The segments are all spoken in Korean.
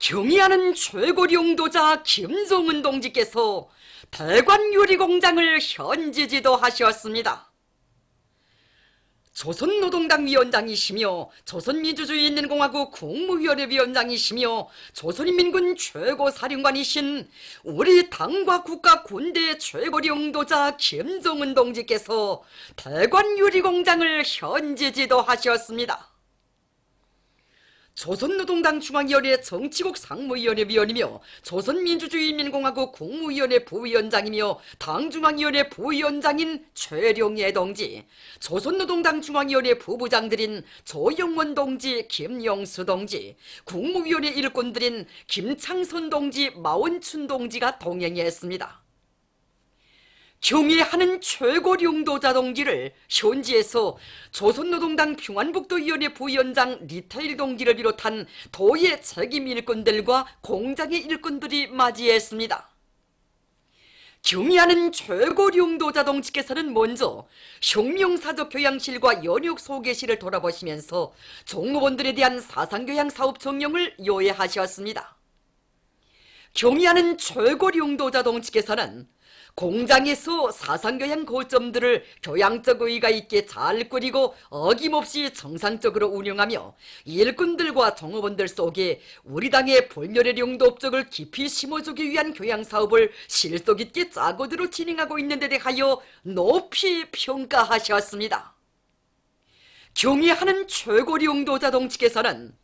경의하는 최고 용도자 김종은 동지께서 대관 유리공장을 현지 지도하셨습니다. 조선노동당 위원장이시며 조선민주주의인민공화국 국무위원회 위원장이시며 조선인민군 최고사령관이신 우리 당과 국가 군대의 최고 용도자 김종은 동지께서 대관 유리공장을 현지 지도하셨습니다. 조선노동당 중앙위원회 정치국 상무위원회 위원이며 조선민주주의인민공화국 국무위원회 부위원장이며 당중앙위원회 부위원장인 최룡예 동지, 조선노동당 중앙위원회 부부장들인 조영원 동지, 김영수 동지, 국무위원회 일꾼들인 김창선 동지, 마원춘 동지가 동행했습니다. 경의하는 최고 용도자 동지를 현지에서 조선노동당 평안북도위원회 부위원장 리타일 동지를 비롯한 도의 책임 일꾼들과 공장의 일꾼들이 맞이했습니다. 경의하는 최고 용도자 동지께서는 먼저 혁명사적 교양실과 연육 소개실을 돌아보시면서 종업원들에 대한 사상교양 사업 정령을 요해하셨습니다. 경의하는 최고 용도자 동지께서는 공장에서 사상교양 고점들을 교양적 의의가 있게 잘 꾸리고 어김없이 정상적으로 운영하며 일꾼들과 종업원들 속에 우리 당의 볼멸의 용도 업적을 깊이 심어주기 위한 교양사업을 실속 있게 짜고대로 진행하고 있는 데 대하여 높이 평가하셨습니다. 경의하는 최고 용도자 동지께서는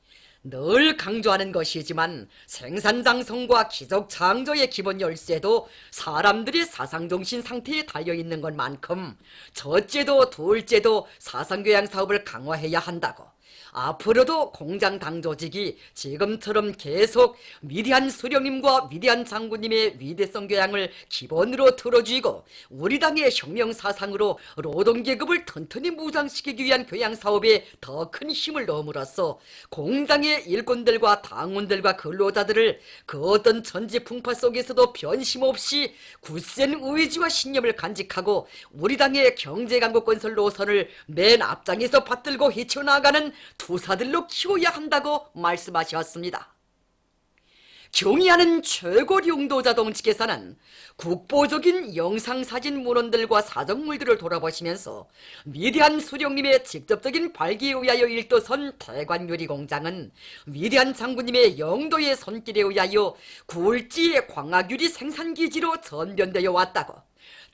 늘 강조하는 것이지만 생산장성과 기적창조의 기본 열쇠도 사람들의 사상정신 상태에 달려있는 것만큼 첫째도 둘째도 사상교양 사업을 강화해야 한다고, 앞으로도 공장 당조직이 지금처럼 계속 위대한 수령님과 위대한 장군님의 위대성 교양을 기본으로 틀어주고 우리 당의 혁명 사상으로 노동계급을 튼튼히 무장시키기 위한 교양 사업에 더 큰 힘을 넣음으로써 공장의 일꾼들과 당원들과 근로자들을 그 어떤 천지풍파 속에서도 변심없이 굳센 의지와 신념을 간직하고 우리 당의 경제강국 건설 노선을 맨 앞장에서 받들고 헤쳐나가는 투사들로 키워야 한다고 말씀하셨습니다. 경의하는 최고 용도자 동지께서는 국보적인 영상사진 문헌들과 사정물들을 돌아보시면서 위대한 수령님의 직접적인 발기에 의하여 일도선 대관유리공장은 위대한 장군님의 영도의 손길에 의하여 굴지의 광학유리 생산기지로 전변되어 왔다고,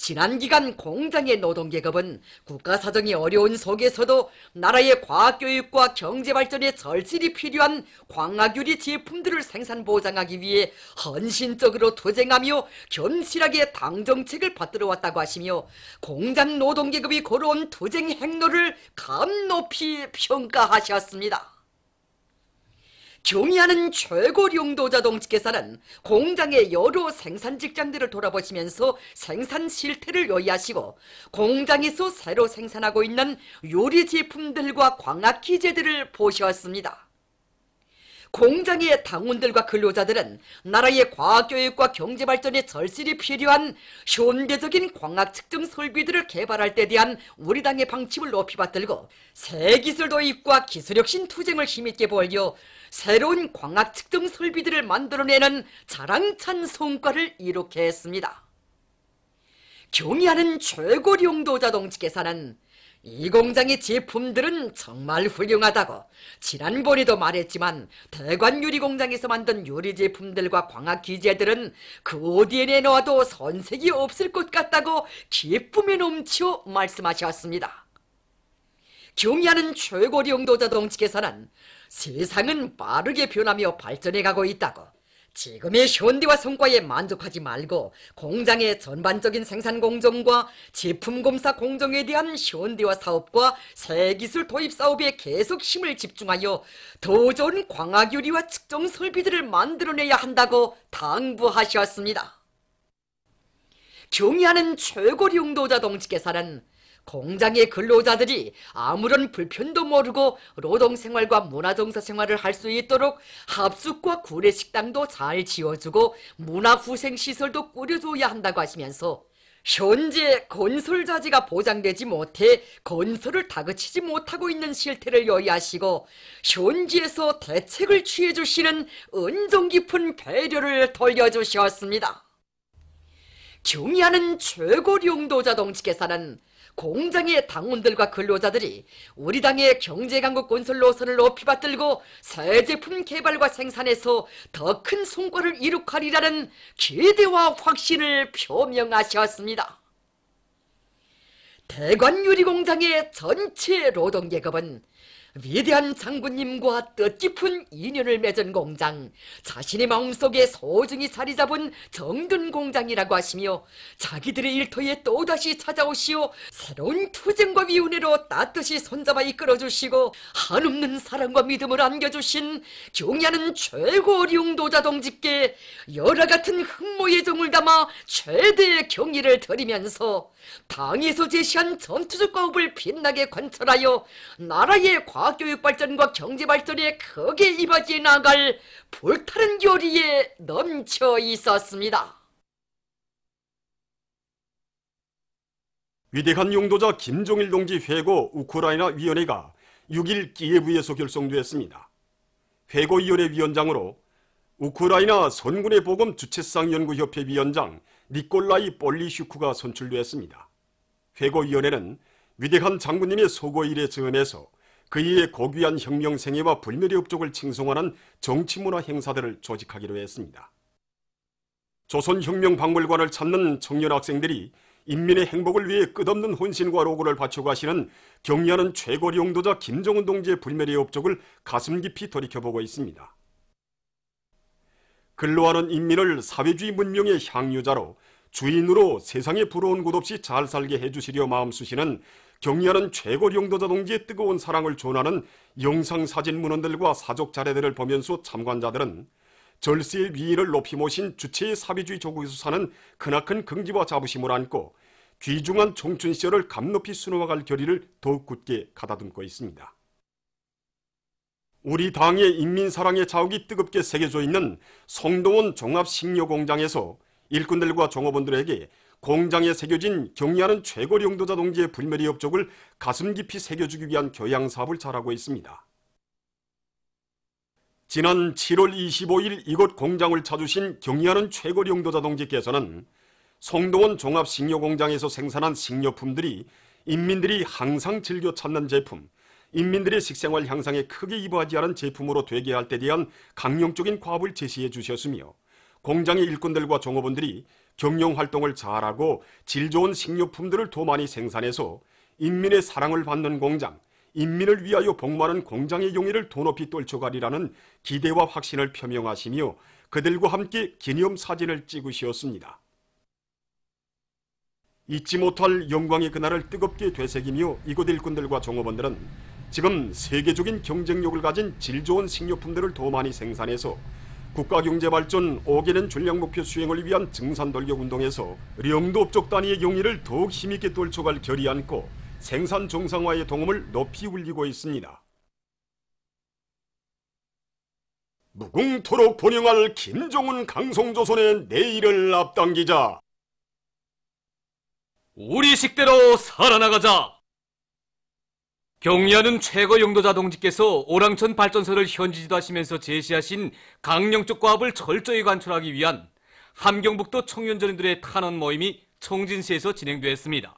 지난 기간 공장의 노동계급은 국가사정이 어려운 속에서도 나라의 과학교육과 경제발전에 절실히 필요한 광학유리 제품들을 생산 보장하기 위해 헌신적으로 투쟁하며 견실하게 당정책을 받들어 왔다고 하시며 공장 노동계급이 걸어온 투쟁 행로를 감높이 평가하셨습니다. 경의하는 최고 용도자 동지께서는 공장의 여러 생산 직장들을 돌아보시면서 생산 실태를 요의하시고 공장에서 새로 생산하고 있는 요리 제품들과 광학 기재들을 보셨습니다. 공장의 당원들과 근로자들은 나라의 과학교육과 경제발전에 절실히 필요한 현대적인 광학 측정 설비들을 개발할 때 대한 우리 당의 방침을 높이 받들고 새 기술 도입과 기술혁신 투쟁을 힘있게 벌여 새로운 광학 측정 설비들을 만들어내는 자랑찬 성과를 이룩해 했습니다. 경의하는 최고 용도자 동지께서는 이 공장의 제품들은 정말 훌륭하다고, 지난번에도 말했지만 대관유리 공장에서 만든 유리 제품들과 광학 기재들은 그 어디에 내놓아도 손색이 없을 것 같다고 기쁨에 넘쳐 말씀하셨습니다. 경의하는 최고 용도자 동지께서는 세상은 빠르게 변하며 발전해 가고 있다고, 지금의 현대화 성과에 만족하지 말고 공장의 전반적인 생산 공정과 제품 검사 공정에 대한 현대화 사업과 새 기술 도입 사업에 계속 힘을 집중하여 더 좋은 광학유리와 측정 설비들을 만들어내야 한다고 당부하셨습니다. 경의하는 최고 용도자 동지께서는 공장의 근로자들이 아무런 불편도 모르고 노동생활과 문화정서생활을 할 수 있도록 합숙과 구내식당도 잘 지어주고 문화후생시설도 꾸려줘야 한다고 하시면서 현재 건설 자재가 보장되지 못해 건설을 다그치지 못하고 있는 실태를 요의하시고 현지에서 대책을 취해 주시는 은정 깊은 배려를 돌려주셨습니다. 경의하는 최고 용도자 동지께서는 공장의 당원들과 근로자들이 우리 당의 경제강국 건설 노선을 높이 받들고 새 제품 개발과 생산에서 더 큰 성과를 이룩하리라는 기대와 확신을 표명하셨습니다. 대관 유리공장의 전체 노동계급은 위대한 장군님과 뜻깊은 인연을 맺은 공장, 자신의 마음속에 소중히 자리 잡은 정든 공장이라고 하시며 자기들의 일터에 또다시 찾아오시어 새로운 투쟁과 위운회로 따뜻이 손잡아 이끌어주시고 한없는 사랑과 믿음을 안겨주신 경의하는 최고 용도자 동지께 열화 같은 흑모의 정을 담아 최대의 경의를 드리면서 당에서 제시한 전투적 과업을 빛나게 관철하여 나라의 과학교육 발전과 경제 발전에 크게 이바지해 나갈 불타는 결의에 넘쳐 있었습니다. 위대한 용도자 김종일 동지 회고 우크라이나 위원회가 6일 키예브에서 결성되었습니다. 회고위원회 위원장으로 우크라이나 선군의 보검 주체상 연구협회 위원장 니콜라이 볼리슈크가 선출되었습니다. 회고위원회는 위대한 장군님의 소고일에 증언해서 그의 고귀한 혁명 생애와 불멸의 업적을 칭송하는 정치문화 행사들을 조직하기로 했습니다. 조선혁명박물관을 찾는 청년 학생들이 인민의 행복을 위해 끝없는 헌신과 로고를 바쳐가시는 경의하는 최고 용도자 김정은 동지의 불멸의 업적을 가슴 깊이 돌이켜보고 있습니다. 근로하는 인민을 사회주의 문명의 향유자로 주인으로 세상에 부러운 곳 없이 잘 살게 해주시려 마음 쓰시는 경의하는 최고 용도자 동지의 뜨거운 사랑을 전하는 영상사진 문헌들과 사족 자례들을 보면서 참관자들은 절세의 위인을 높이 모신 주체의 사회주의 조국에서 사는 크나큰 긍지와 자부심을 안고 귀중한 청춘 시절을 감높이 수놓아갈 결의를 더욱 굳게 가다듬고 있습니다. 우리 당의 인민사랑의 자욱이 뜨겁게 새겨져 있는 성동원 종합식료공장에서 일꾼들과 종업원들에게 공장에 새겨진 경의하는 최고 용도자 동지의 불멸의 업적을 가슴 깊이 새겨주기 위한 교양사업을 잘하고 있습니다. 지난 7월 25일 이곳 공장을 찾으신 경의하는 최고 용도자 동지께서는 성동원 종합식료공장에서 생산한 식료품들이 인민들이 항상 즐겨 찾는 제품, 인민들의 식생활 향상에 크게 이바지하는 제품으로 되게 할 때 대한 강령적인 과업을 제시해 주셨으며 공장의 일꾼들과 종업원들이 경영활동을 잘하고 질 좋은 식료품들을 더 많이 생산해서 인민의 사랑을 받는 공장, 인민을 위하여 복무하는 공장의 용의를 더 높이 떨쳐가리라는 기대와 확신을 표명하시며 그들과 함께 기념사진을 찍으셨습니다. 잊지 못할 영광의 그날을 뜨겁게 되새기며 이곳 일꾼들과 종업원들은 지금 세계적인 경쟁력을 가진 질 좋은 식료품들을 더 많이 생산해서 국가경제발전 5개년 전략목표 수행을 위한 증산돌격운동에서 령도 업적 단위의 용의를 더욱 힘있게 떨쳐갈 결의 안고 생산 정상화의 동음을 높이 울리고 있습니다. 무궁토록 번영할 김정은 강성조선의 내일을 앞당기자. 우리 식대로 살아나가자. 경의하는 최고 용도자 동지께서 오랑천 발전소를 현지 지도하시면서 제시하신 강령적 과업을 철저히 관철하기 위한 함경북도 청년전인들의 탄원 모임이 청진시에서 진행되었습니다.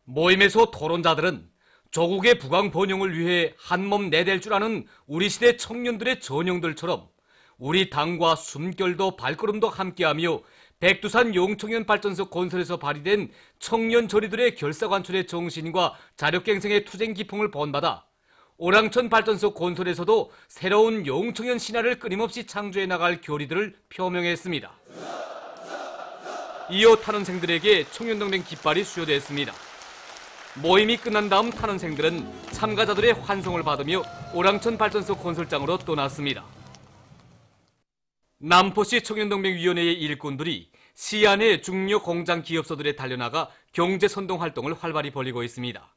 모임에서 토론자들은 조국의 부강 번영을 위해 한몸 내댈 줄 아는 우리 시대 청년들의 전형들처럼 우리 당과 숨결도 발걸음도 함께하며 백두산 용청년 발전소 건설에서 발휘된 청년 저리들의 결사관철의 정신과 자력갱생의 투쟁 기풍을 본받아 오랑천 발전소 건설에서도 새로운 용청년 신화를 끊임없이 창조해 나갈 결의들을 표명했습니다. 이어 탄원생들에게 청년동맹 깃발이 수여됐습니다. 모임이 끝난 다음 탄원생들은 참가자들의 환송을 받으며 오랑천 발전소 건설장으로 떠났습니다. 남포시 청년동맹위원회의 일꾼들이 시 안의 중요 공장 기업소들에 달려나가 경제선동 활동을 활발히 벌이고 있습니다.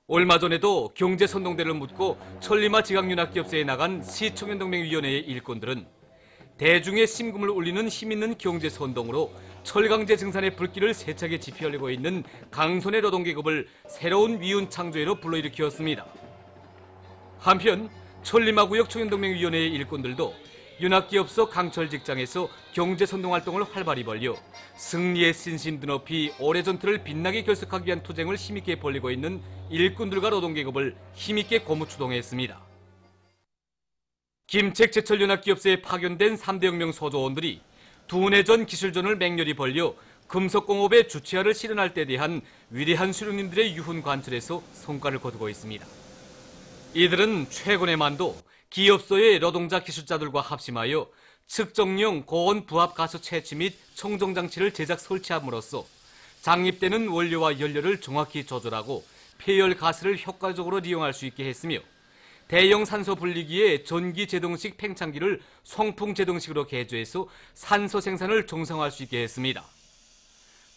얼마 전에도 경제선동대를 묻고 천리마 지각윤학기업소에 나간 시청년동맹위원회의 일꾼들은 대중의 심금을 울리는 힘있는 경제선동으로 철강제 증산의 불길을 세차게 지피하려고 있는 강손의 노동계급을 새로운 위훈 창조회로 불러일으켰습니다. 한편 천리마구역 청년동맹위원회의 일꾼들도 윤학기업소 강철직장에서 경제선동활동을 활발히 벌여 승리의 신심 드높이 올해 전투를 빛나게 결석하기 위한 투쟁을 힘있게 벌이고 있는 일꾼들과 노동계급을 힘있게 고무추동했습니다. 김책 제철윤학기업소에 파견된 3대 혁명 소조원들이 두뇌전 기술전을 맹렬히 벌여 금속공업의 주체화를 실현할 때에 대한 위대한 수령님들의 유훈 관철에서 성과를 거두고 있습니다. 이들은 최근에 만도 기업소의 노동자 기술자들과 합심하여 측정용 고온 부합 가스 채취 및 청정 장치를 제작 설치함으로써 장입되는 원료와 연료를 정확히 조절하고 폐열 가스를 효과적으로 이용할 수 있게 했으며 대형 산소 분리기의 전기 제동식 팽창기를 송풍 제동식으로 개조해서 산소 생산을 정상화할 수 있게 했습니다.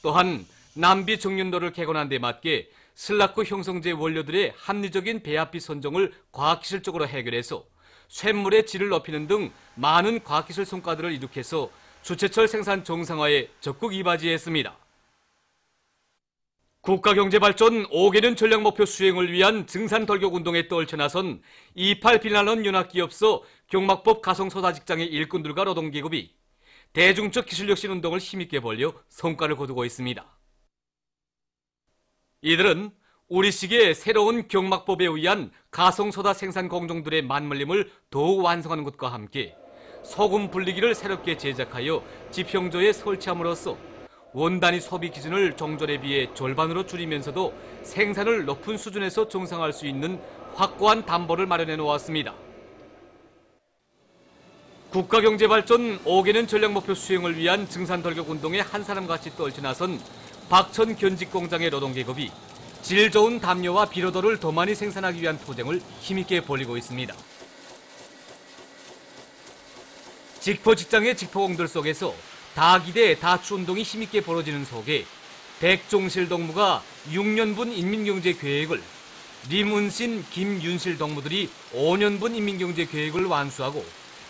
또한 남비 정년도를 개건한 데 맞게 슬라크 형성제 원료들의 합리적인 배합비 선정을 과학기술적으로 해결해서 쇳물의 질을 높이는 등 많은 과학기술 성과들을 이룩해서 주체철 생산 정상화에 적극 이바지했습니다. 국가경제발전 5개년 전략목표 수행을 위한 증산돌격운동에 떨쳐나선 28 빛나는 윤학기업소 경막법 가성소다직장의 일꾼들과 노동계급이 대중적 기술혁신 운동을 힘있게 벌여 성과를 거두고 있습니다. 이들은 우리식의 새로운 경막법에 의한 가성소다 생산 공정들의 맞물림을 더욱 완성하는 것과 함께 소금 분리기를 새롭게 제작하여 지평조에 설치함으로써 원단위 소비 기준을 정전에 비해 절반으로 줄이면서도 생산을 높은 수준에서 정상화할 수 있는 확고한 담보를 마련해 놓았습니다. 국가경제발전 5개년 전략목표 수행을 위한 증산돌격운동에 한 사람같이 떨쳐나선 박천 견직공장의 노동계급이 질 좋은 담요와 비료도를 더 많이 생산하기 위한 투쟁을 힘있게 벌이고 있습니다. 직포 직장의 직포공들 속에서 다기대 다추운동이 힘있게 벌어지는 속에 백종실 동무가 6년분 인민경제계획을, 림은신, 김윤실 동무들이 5년분 인민경제계획을 완수하고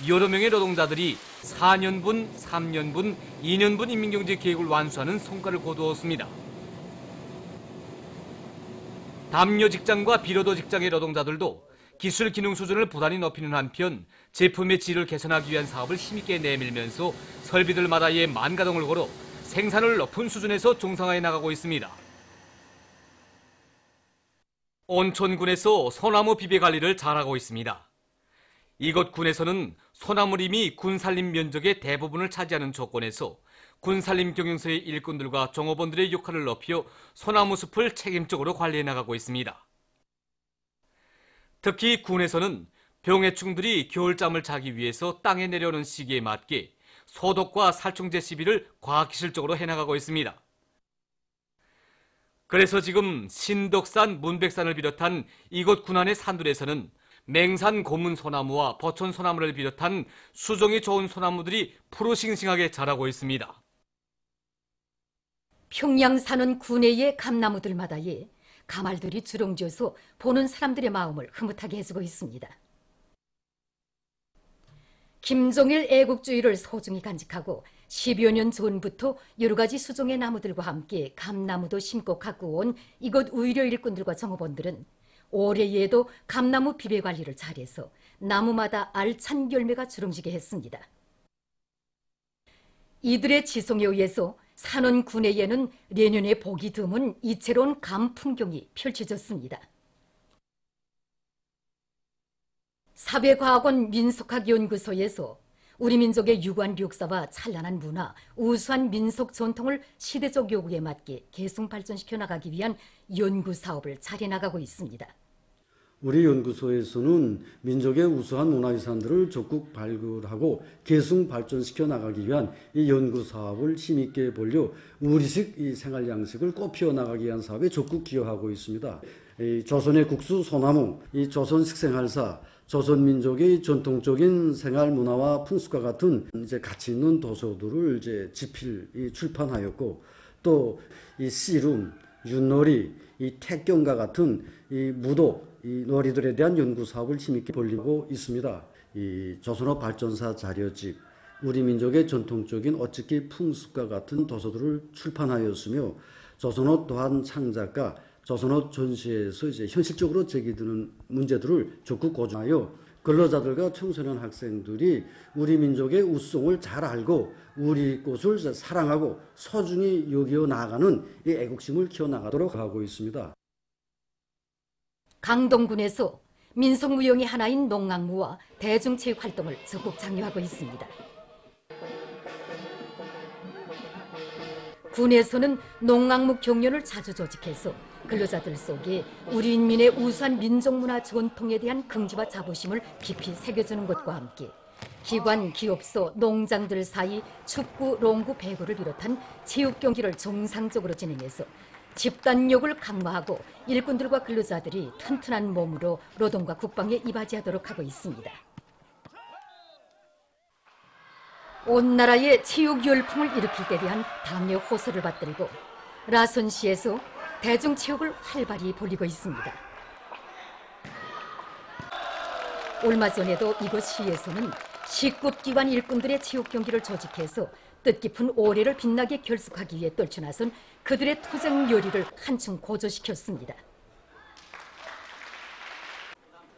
여러 명의 노동자들이 4년분, 3년분, 2년분 인민경제계획을 완수하는 성과를 거두었습니다. 담요 직장과 비료도 직장의 노동자들도 기술 기능 수준을 부단히 높이는 한편 제품의 질을 개선하기 위한 사업을 힘있게 내밀면서 설비들마다의 만가동을 걸어 생산을 높은 수준에서 정상화해 나가고 있습니다. 온천군에서 소나무 비배 관리를 잘하고 있습니다. 이곳 군에서는 소나무림이 군산림 면적의 대부분을 차지하는 조건에서 군산림 경영서의 일꾼들과 종업원들의 역할을 높여 소나무 숲을 책임적으로 관리해 나가고 있습니다. 특히 군에서는 병해충들이 겨울잠을 자기 위해서 땅에 내려오는 시기에 맞게 소독과 살충제 시비를 과학기술적으로 해나가고 있습니다. 그래서 지금 신덕산, 문백산을 비롯한 이곳 군안의 산들에서는 맹산 고문 소나무와 버촌 소나무를 비롯한 수종이 좋은 소나무들이 푸르싱싱하게 자라고 있습니다. 평양 사는 군내의 감나무들마다에 가말들이 주렁지어서 보는 사람들의 마음을 흐뭇하게 해주고 있습니다. 김종일 애국주의를 소중히 간직하고 10여 년 전부터 여러 가지 수종의 나무들과 함께 감나무도 심고 가꾸어 온 이곳 우의료 일꾼들과 정업원들은 올해에도 감나무 비배 관리를 잘해서 나무마다 알찬 열매가 주렁지게 했습니다. 이들의 지성에 의해서 산원 군내에는 내년에 보기 드문 이채로운 감 풍경이 펼쳐졌습니다. 사회과학원 민속학연구소에서 우리 민족의 유구한 역사와 찬란한 문화, 우수한 민속 전통을 시대적 요구에 맞게 계승 발전시켜 나가기 위한 연구 사업을 잘해 나가고 있습니다. 우리 연구소에서는 민족의 우수한 문화유산들을 적극 발굴하고 계승 발전시켜 나가기 위한 이 연구 사업을 힘있게 벌려 우리식 이 생활 양식을 꽃피워 나가기 위한 사업에 적극 기여하고 있습니다. 이 조선의 국수 소나무, 이 조선식 생활사, 조선 민족의 전통적인 생활 문화와 풍습과 같은 이제 가치 있는 도서들을 이제 집필, 출판하였고 또 이 씨름, 윷놀이, 이 태경과 같은 이 무도, 이 놀이들에 대한 연구 사업을 힘있게 벌리고 있습니다. 이 조선업 발전사 자료집, 우리 민족의 전통적인 어찌기 풍습과 같은 도서들을 출판하였으며 조선어 또한 창작과 조선어 전시에서 이제 현실적으로 제기되는 문제들을 적극 고증하여 근로자들과 청소년 학생들이 우리 민족의 우수성을 잘 알고 우리 꽃을 사랑하고 소중히 여겨 나가는 이 애국심을 키워나가도록 하고 있습니다. 강동군에서 민속무용의 하나인 농악무와 대중체육 활동을 적극 장려하고 있습니다. 군에서는 농악무 경연을 자주 조직해서 근로자들 속에 우리 인민의 우수한 민족문화 전통에 대한 긍지와 자부심을 깊이 새겨주는 것과 함께 기관, 기업소, 농장들 사이 축구, 농구, 배구를 비롯한 체육 경기를 정상적으로 진행해서 집단력을 강화하고 일꾼들과 근로자들이 튼튼한 몸으로 노동과 국방에 이바지하도록 하고 있습니다. 온 나라에 체육 열풍을 일으킬 때 대한 당의 호소를 받들고 라선시에서 대중체육을 활발히 벌이고 있습니다. 얼마 전에도 이곳 시에서는 식급기관 일꾼들의 체육 경기를 조직해서 뜻깊은 올해를 빛나게 결속하기 위해 떨쳐나선 그들의 투쟁 열의를 한층 고조시켰습니다.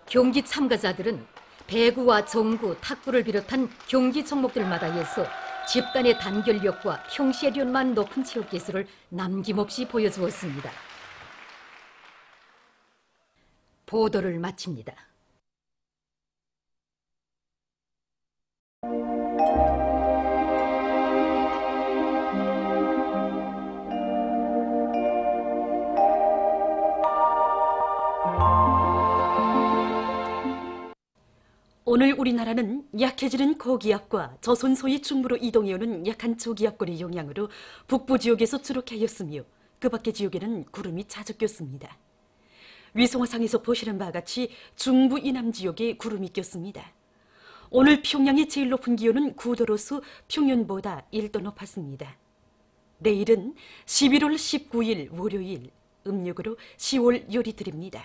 경기 참가자들은 배구와 정구, 탁구를 비롯한 경기 종목들마다에서 집단의 단결력과 평시에련만 높은 체육 기술을 남김없이 보여주었습니다. 보도를 마칩니다. 오늘 우리나라는 약해지는 고기압과 조선 소위 중부로 이동해오는 약한 초기압골의 영향으로 북부 지역에서 추록하였으며 그 밖의 지역에는 구름이 자주 꼈습니다. 위성화상에서 보시는 바와 같이 중부 이남 지역에 구름이 꼈습니다. 오늘 평양의 제일 높은 기온은 9도로서 평년보다 1도 높았습니다. 내일은 11월 19일 월요일, 음력으로 10월 열이틀입니다.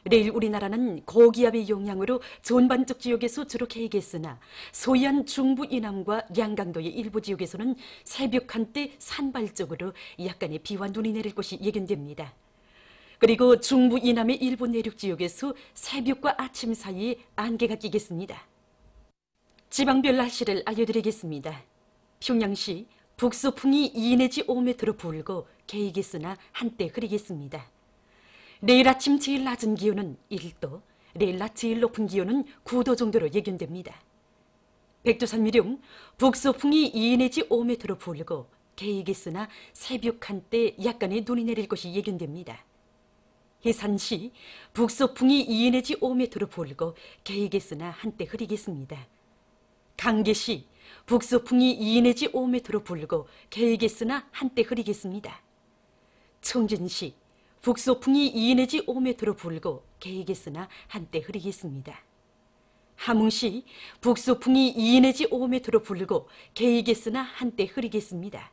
내일 우리나라는 고기압의 영향으로 전반적 지역에서 주로 개겠으나 소이안 중부 이남과 양강도의 일부 지역에서는 새벽 한때 산발적으로 약간의 비와 눈이 내릴 것이 예견됩니다. 그리고 중부 이남의 일부 내륙 지역에서 새벽과 아침 사이에 안개가 끼겠습니다. 지방별 날씨를 알려드리겠습니다. 평양시 북서풍이 2 내지 5m로 불고 개이겠으나 한때 흐리겠습니다. 내일 아침 제일 낮은 기온은 1도, 내일 낮 제일 높은 기온은 9도 정도로 예견됩니다. 백두산미령 북서풍이 2 내지 5m로 불고 개이겠으나 새벽 한때 약간의 눈이 내릴 것이 예견됩니다. 해산시 북서풍이 2 내지 5m로 불고 개이겠으나 한때 흐리겠습니다. 강계시 북서풍이 2 내지 5m로 불고 개이겠으나 한때 흐리겠습니다. 청진시 북서풍이 2 내지 5m로 불고 개이겠으나 한때 흐리겠습니다. 함흥시 북서풍이 2 내지 5m로 불고 개이겠으나 한때 흐리겠습니다.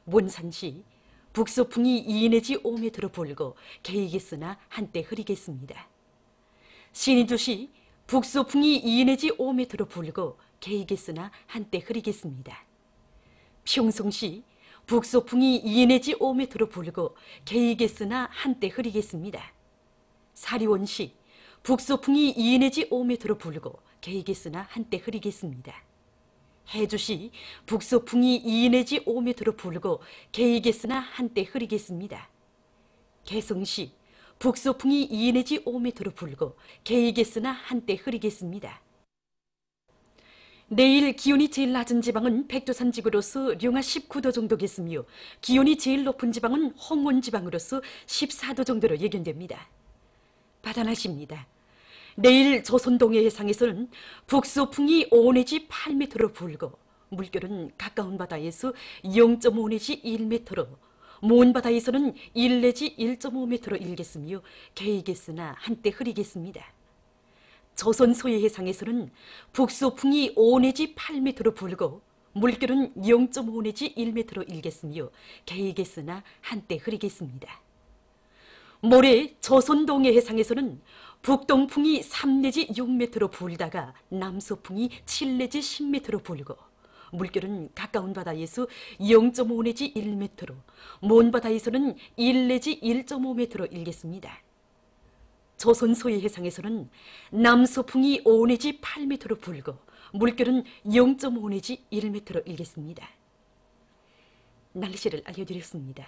몬산시 북서풍이 2 내지 5m로 불고 개이겠으나 한때 흐리겠습니다. 신의주시 북서풍이 2 내지 5m로 불고 개이겠으나 한때 흐리겠습니다. 평성시 북서풍이 2 내지 5m로 불고 개이겠으나 한때 흐리겠습니다. 사리원시 북서풍이 2 내지 5m로 불고 개이겠으나 한때 흐리겠습니다. 해주시 북서풍이 2 내지 5m로 불고 개이겠으나 한때 흐리겠습니다. 개성시 북서풍이 2 내지 5m로 불고 개이겠으나 한때 흐리겠습니다. 내일 기온이 제일 낮은 지방은 백두산 지구로서 령하 19도 정도겠으며 기온이 제일 높은 지방은 홍원 지방으로서 14도 정도로 예견됩니다. 바다날씨입니다. 내일 조선 동해 해상에서는 북서풍이 5 내지 8m로 불고 물결은 가까운 바다에서 0.5 내지 1m로 먼 바다에서는 1 내지 1.5m로 일겠으며 개이겠으나 한때 흐리겠습니다. 조선 소해 해상에서는 북서풍이 5 내지 8m로 불고 물결은 0.5 내지 1m로 일겠으며 개이겠으나 한때 흐리겠습니다. 모레 조선 동해 해상에서는 북동풍이 3 내지 6m로 불다가 남서풍이 7 내지 10m로 불고 물결은 가까운 바다에서 0.5 내지 1m로 먼 바다에서는 1 내지 1.5m로 일겠습니다. 조선 소해 해상에서는 남서풍이 5 내지 8m로 불고 물결은 0.5 내지 1m로 일겠습니다. 날씨를 알려드렸습니다.